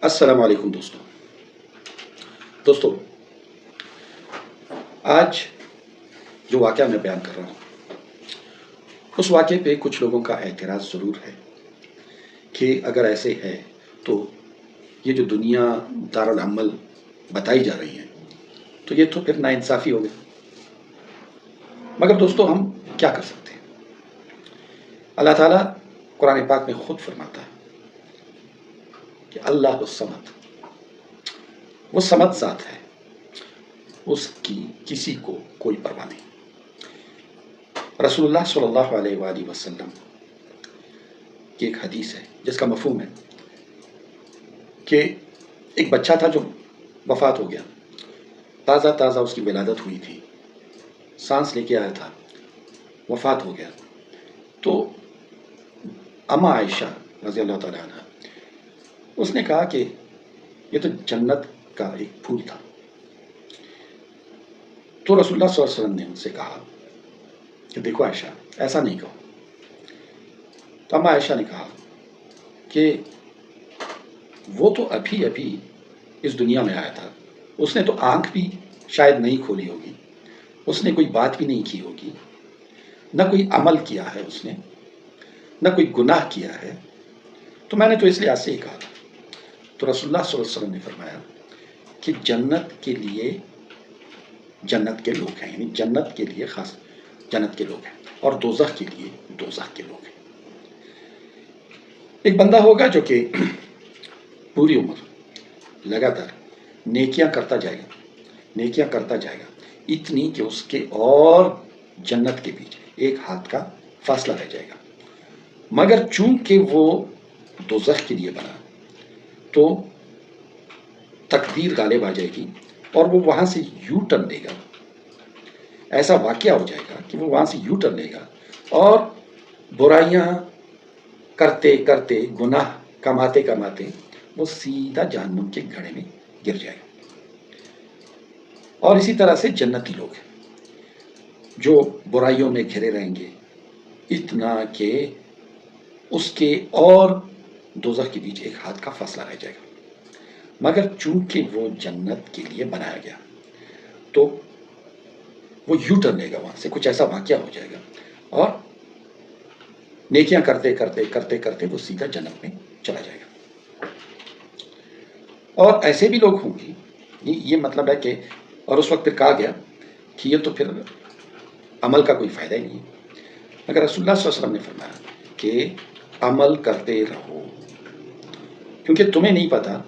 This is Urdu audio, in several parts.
السلام علیکم دوستوں آج جو واقعہ میں بیان کر رہا ہوں اس واقعے پہ کچھ لوگوں کا اعتراض ضرور ہے کہ اگر ایسے ہے تو یہ جو دنیا دارالعمل بتائی جا رہی ہے تو یہ تو پھر ناانصافی ہو گئی۔ مگر دوستو ہم کیا کر سکتے ہیں؟ اللہ تعالیٰ قرآن پاک میں خود فرماتا ہے کہ اللہ الصمد، وہ صمد ذات ہے، اس کی کسی کو کوئی پرواہ نہیں۔ رسول اللہ صلی اللہ علیہ وآلہ وسلم کی ایک حدیث ہے جس کا مفہوم ہے کہ ایک بچہ تھا جو وفات ہو گیا، تازہ اس کی ولادت ہوئی تھی، سانس لے کے آیا تھا، وفات ہو گیا۔ تو اما عائشہ رضی اللہ تعالیٰ عنہ اس نے کہا کہ یہ تو جنت کا ایک پھول تھا۔ تو رسول اللہ صلی اللہ علیہ وسلم نے ان سے کہا کہ دیکھو عائشہ، ایسا نہیں کہو۔ تو اما عائشہ نے کہا کہ وہ تو ابھی اس دنیا میں آیا تھا، اس نے تو آنکھ بھی شاید نہیں کھولی ہوگی، اس نے کوئی بات بھی نہیں کی ہوگی، نہ کوئی عمل کیا ہے اس نے، نہ کوئی گناہ کیا ہے، تو میں نے تو اس لیے ایسے ہی کہا۔ تو رسول اللہ صلی اللہ علیہ وسلم نے فرمایا کہ جنت کے لیے جنت کے لوگ ہیں، یعنی جنت کے لیے خاص جنت کے لوگ ہیں، اور دوزخ کے لیے دوزخ کے لوگ ہیں۔ ایک بندہ ہوگا جو کہ پوری عمر لگاتار نیکیاں کرتا جائے گا، اتنی کہ اس کے اور جنت کے بیچ ایک ہاتھ کا فاصلہ رہ جائے گا، مگر چونکہ وہ دوزخ کے لیے بنا تو تقدیر غالب آ جائے گی اور وہ وہاں سے یو ٹرن لے گا۔ ایسا واقعہ ہو جائے گا کہ وہ وہاں سے یو ٹرن لے گا اور برائیاں کرتے کرتے، گناہ کماتے وہ سیدھا جہنم کے گڑھے میں گر جائے گا۔ اور اسی طرح سے جنتی لوگ ہیں جو برائیوں میں گھرے رہیں گے، اتنا کہ اس کے اور دوزخ کے بیچ ایک ہاتھ کا فاصلہ رہ جائے گا، مگر چونکہ وہ جنت کے لیے بنایا گیا تو وہ یو ٹرن لے گا، وہاں سے کچھ ایسا واقعہ ہو جائے گا اور نیکیاں کرتے وہ سیدھا جنت میں چلا جائے گا۔ اور ایسے بھی لوگ ہوں گے، یہ مطلب ہے کہ، اور اس وقت پھر کہا گیا کہ یہ تو پھر عمل کا کوئی فائدہ ہی نہیں ہے، مگر رسول اللہ صلی اللہ علیہ وسلم نے فرمایا کہ عمل کرتے رہو، کیونکہ تمہیں نہیں پتا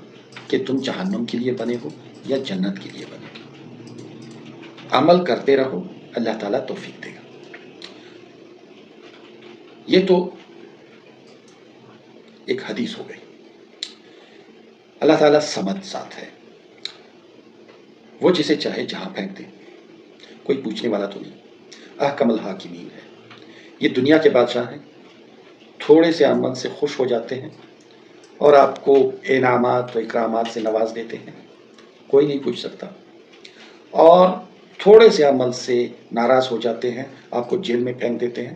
کہ تم جہنم کے لیے بنے ہو یا جنت کے لیے بنے ہو۔ عمل کرتے رہو، اللہ تعالیٰ توفیق دے گا۔ یہ تو ایک حدیث ہو گئی۔ اللہ تعالیٰ صمد ذات ہے، وہ جسے چاہے جہاں پھینک دے، کوئی پوچھنے والا تو نہیں۔ احکم الحاکمین ہے، یہ دنیا کے بادشاہ ہیں، تھوڑے سے عمل سے خوش ہو جاتے ہیں اور آپ کو انعامات و اکرامات سے نواز دیتے ہیں، کوئی نہیں پوچھ سکتا، اور تھوڑے سے عمل سے ناراض ہو جاتے ہیں، آپ کو جیل میں پھینک دیتے ہیں،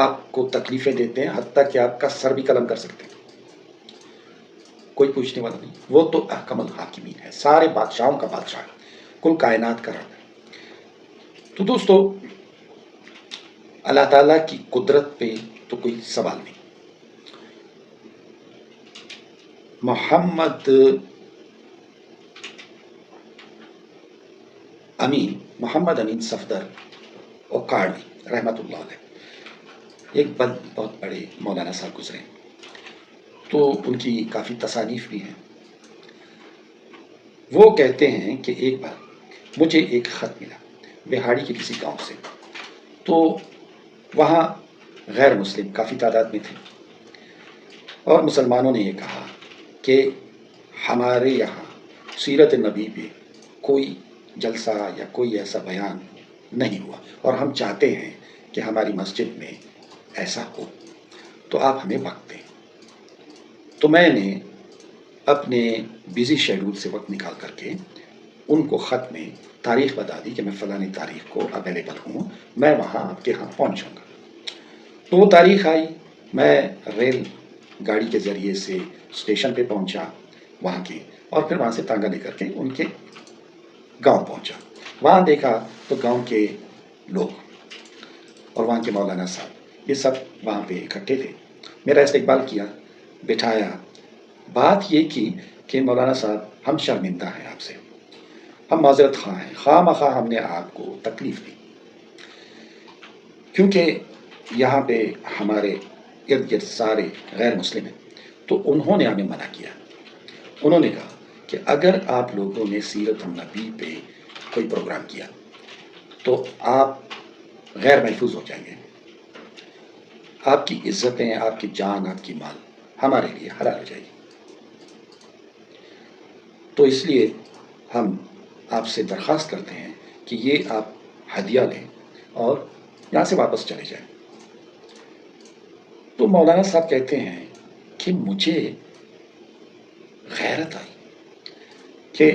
آپ کو تکلیفیں دیتے ہیں، حتیٰ کہ آپ کا سر بھی قلم کر سکتے ہیں، کوئی پوچھنے والا نہیں۔ وہ تو احکم الحاکمین ہے، سارے بادشاہوں کا بادشاہ ہے، کل کائنات کا رب ہے۔ تو دوستو اللہ تعالیٰ کی قدرت پہ تو کوئی سوال نہیں۔ محمد امین صفدر اوکاڑوی رحمۃ اللہ علیہ، ایک بہت بڑے مولانا صاحب گزرے، تو ان کی کافی تصانیف بھی ہیں۔ وہ کہتے ہیں کہ ایک بار مجھے ایک خط ملا بہاڑی کے کسی گاؤں سے، تو وہاں غیر مسلم کافی تعداد میں تھے، اور مسلمانوں نے یہ کہا کہ ہمارے یہاں سیرت نبی پہ کوئی جلسہ یا کوئی ایسا بیان نہیں ہوا، اور ہم چاہتے ہیں کہ ہماری مسجد میں ایسا ہو، تو آپ ہمیں وقت دیں۔ تو میں نے اپنے بزی شیڈول سے وقت نکال کر کے ان کو خط میں تاریخ بتا دی کہ میں فلاں تاریخ کو اویلیبل ہوں، میں وہاں آپ کے ہاں پہنچوں گا۔ تو وہ تاریخ آئی، میں ریل گاڑی کے ذریعے سے اسٹیشن پہ پہنچا وہاں کے، اور پھر وہاں سے تانگا لے کر کے ان کے گاؤں پہنچا۔ وہاں دیکھا تو گاؤں کے لوگ اور وہاں کے مولانا صاحب یہ سب وہاں پہ اکٹھے تھے۔ میرا استقبال کیا، بٹھایا، بات یہ کی کہ مولانا صاحب ہم شرمندہ ہیں آپ سے، ہم معذرت خواہ ہیں، خواہ مخواہ ہم نے آپ کو تکلیف دی، کیونکہ یہاں پہ ہمارے ارد گرد سارے غیر مسلم ہیں، تو انہوں نے ہمیں منع کیا۔ انہوں نے کہا کہ اگر آپ لوگوں نے سیرت النبی پہ کوئی پروگرام کیا تو آپ غیر محفوظ ہو جائیں گے، آپ کی عزتیں، آپ کی جان، آپ کی مال ہمارے لیے حلال ہو جائے گی، تو اس لیے ہم آپ سے درخواست کرتے ہیں کہ یہ آپ ہدیہ لیں اور یہاں سے واپس چلے جائیں۔ تو مولانا صاحب کہتے ہیں کہ مجھے غیرت آئی کہ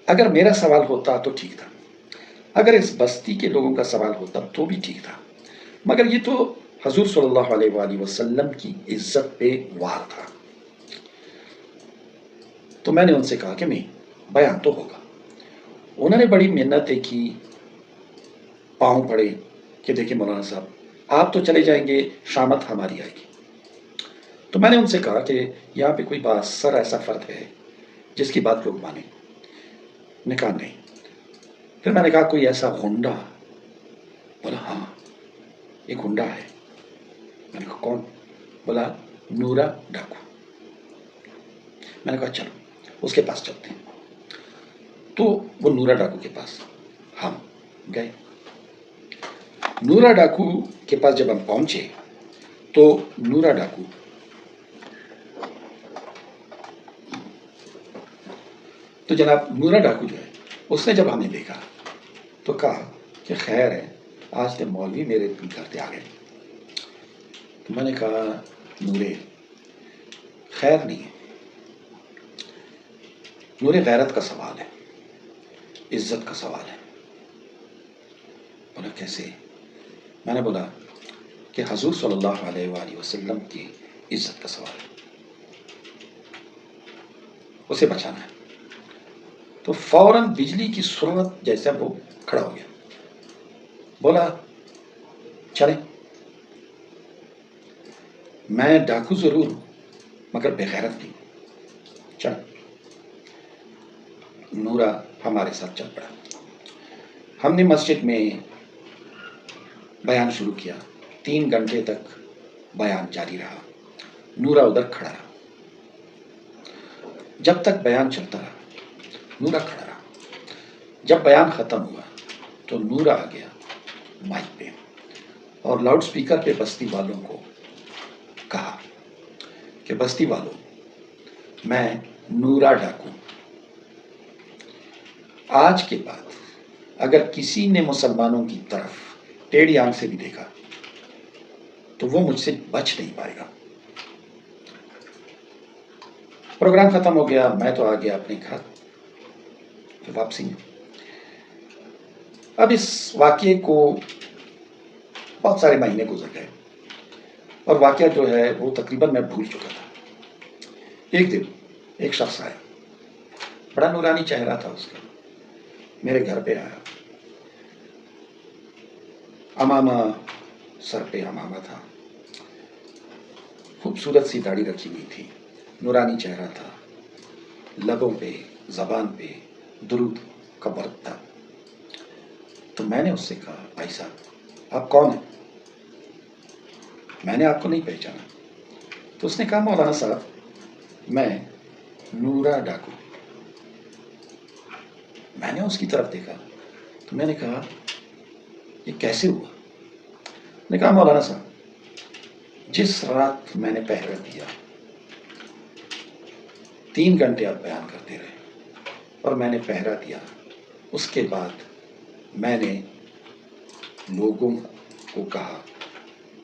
اگر میرا سوال ہوتا تو ٹھیک تھا، اگر اس بستی کے لوگوں کا سوال ہوتا تو بھی ٹھیک تھا، مگر یہ تو حضور صلی اللہ علیہ وآلہ وسلم کی عزت پہ وار تھا۔ تو میں نے ان سے کہا کہ نہیں، بیان تو ہوگا۔ انہوں نے بڑی منتیں کی، پاؤں پڑے کہ دیکھیں مولانا صاحب آپ تو چلے جائیں گے، شامت ہماری آئے گی۔ تو میں نے ان سے کہا کہ یہاں پہ کوئی بااثر ایسا فرد ہے جس کی بات لوگ مانیں؟ نے کہا نہیں۔ پھر میں نے کہا کوئی ایسا غنڈہ؟ بولا ہاں ایک غنڈہ ہے۔ میں نے کہا کون؟ بولا نورا ڈاکو۔ میں نے کہا چلو اس کے پاس چلتے ہیں۔ تو وہ نورا ڈاکو کے پاس ہم گئے۔ نورا ڈاکو کے پاس جب ہم پہنچے تو نورا ڈاکو تو جناب نورا ڈاکو جو ہے اس نے جب ہمیں دیکھا تو کہا کہ خیر ہے، آج تو مولوی میرے گھر پہ آ گئے۔ تو میں نے کہا نورے خیر نہیں ہے، نورے غیرت کا سوال ہے، عزت کا سوال ہے۔ بولا کیسے؟ میں نے بولا کہ حضور صلی اللہ علیہ وآلہ وسلم کی عزت کا سوال ہے، اسے بچانا ہے۔ تو فوراً بجلی کی سرعت جیسا وہ کھڑا ہو گیا، بولا چلیں، میں ڈاکو ضرور ہوں مگر بے غیرت نہیں، چل۔ نورا ہمارے ساتھ چل پڑا۔ ہم نے مسجد میں بیان شروع کیا، 3 گھنٹے تک بیان جاری رہا۔ نورا ادھر کھڑا رہا، جب تک بیان چلتا رہا نورا کھڑا رہا۔ جب بیان ختم ہوا تو نورا آ گیا مائک پہ اور لاؤڈ سپیکر پہ بستی والوں کو کہا کہ بستی والوں، میں نورا ڈاکو، آج کے بعد اگر کسی نے مسلمانوں کی طرف ٹیڑھی آنکھ سے بھی دیکھا تو وہ مجھ سے بچ نہیں پائے گا۔ پروگرام ختم ہو گیا، میں تو آ گیا اپنے گھر واپسی میں۔ اب اس واقعے کو بہت سارے مہینے گزر گئے اور واقعہ جو ہے وہ تقریباً میں بھول چکا تھا۔ ایک دن ایک شخص آیا، بڑا نورانی چہرہ تھا اس کا، میرے گھر پہ آیا، امامہ سر پہ امامہ تھا، خوبصورت سی داڑھی رکھی ہوئی تھی، نورانی چہرہ تھا، لبوں پہ زبان پہ درود کا برق تھا۔ تو میں نے اس سے کہا بھائی صاحب آپ کون ہیں؟ میں نے آپ کو نہیں پہچانا۔ تو اس نے کہا مولانا صاحب میں نورا ڈاکو۔ میں نے اس کی طرف دیکھا تو میں نے کہا یہ کیسے ہوا؟ نے کہا مولانا صاحب جس رات میں نے پہرا دیا، 3 گھنٹے آپ بیان کرتے رہے اور میں نے پہرا دیا، اس کے بعد میں نے لوگوں کو کہا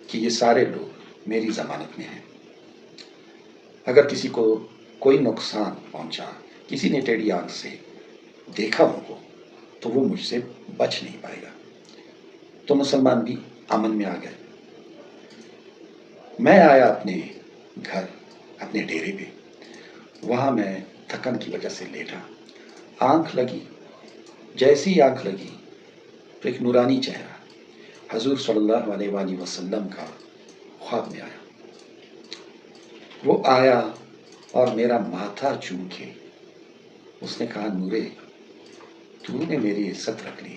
کہ یہ سارے لوگ میری ضمانت میں ہیں، اگر کسی کو کوئی نقصان پہنچا، کسی نے ٹیڑھی آنکھ سے دیکھا ان کو تو وہ مجھ سے بچ نہیں پائے گا۔ تو مسلمان بھی امن میں آ گئے۔ میں آیا اپنے گھر اپنے ڈیرے پہ. وہاں میں تھکن کی وجہ سے لیٹا. آنکھ لگی. جیسی آنکھ لگی تو ایک نورانی چہرہ حضور صلی اللہ علیہ وآلہ وسلم کا خواب میں آیا. وہ آیا اور میرا ماتھا چوم کے اس نے کہا، نورے، تو نے میری عزت رکھ لی.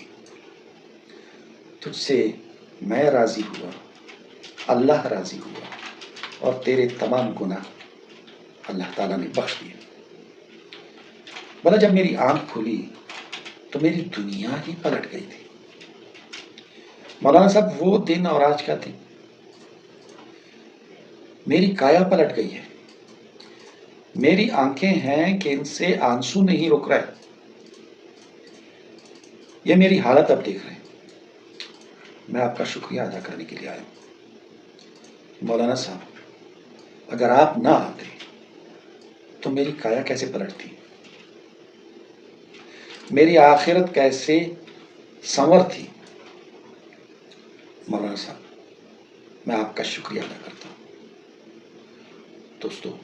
تجھ سے میں راضی ہوا، اللہ راضی ہوا، اور تیرے تمام گناہ اللہ تعالیٰ نے بخش دیے. بلا جب میری آنکھ کھلی تو میری دنیا ہی پلٹ گئی تھی. مولانا صاحب، وہ دن اور آج کا دن میری کایا پلٹ گئی ہے. میری آنکھیں ہیں کہ ان سے آنسو نہیں رک رہے. یہ میری حالت اب دیکھ رہے ہیں. میں آپ کا شکریہ ادا کرنے کے لیے آیا ہوں. مولانا صاحب، اگر آپ نہ آتے تو میری کایا کیسے پلٹتی، میری آخرت کیسے سنور تھی. مولانا صاحب، میں آپ کا شکریہ ادا کرتا ہوں. دوستو،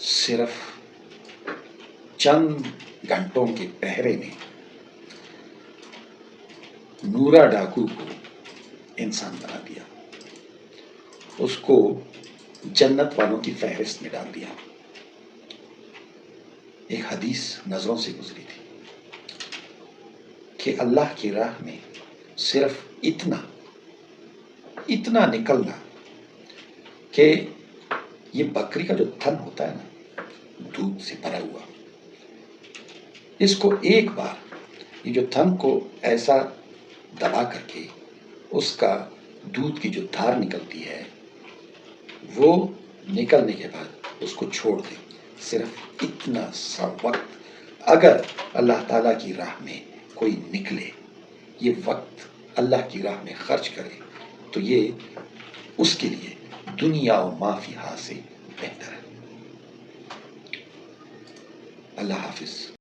صرف چند گھنٹوں کے پہرے میں نورا ڈاکو کو انسان بنا دیا، اس کو جنت والوں کی فہرست میں ڈال دیا. ایک حدیث نظروں سے گزری تھی کہ اللہ کی راہ میں صرف اتنا نکلنا کہ یہ بکری کا جو تھن ہوتا ہے نا، دودھ سے بھرا ہوا، اس کو ایک بار یہ جو تھن کو ایسا دبا کر کے اس کا دودھ کی جو دھار نکلتی ہے، وہ نکلنے کے بعد اس کو چھوڑ دیں. صرف اتنا سا وقت اگر اللہ تعالیٰ کی راہ میں کوئی نکلے، یہ وقت اللہ کی راہ میں خرچ کرے، تو یہ اس کے لیے دنیا و ما فیہا سے بہتر ہے. اللہ حافظ.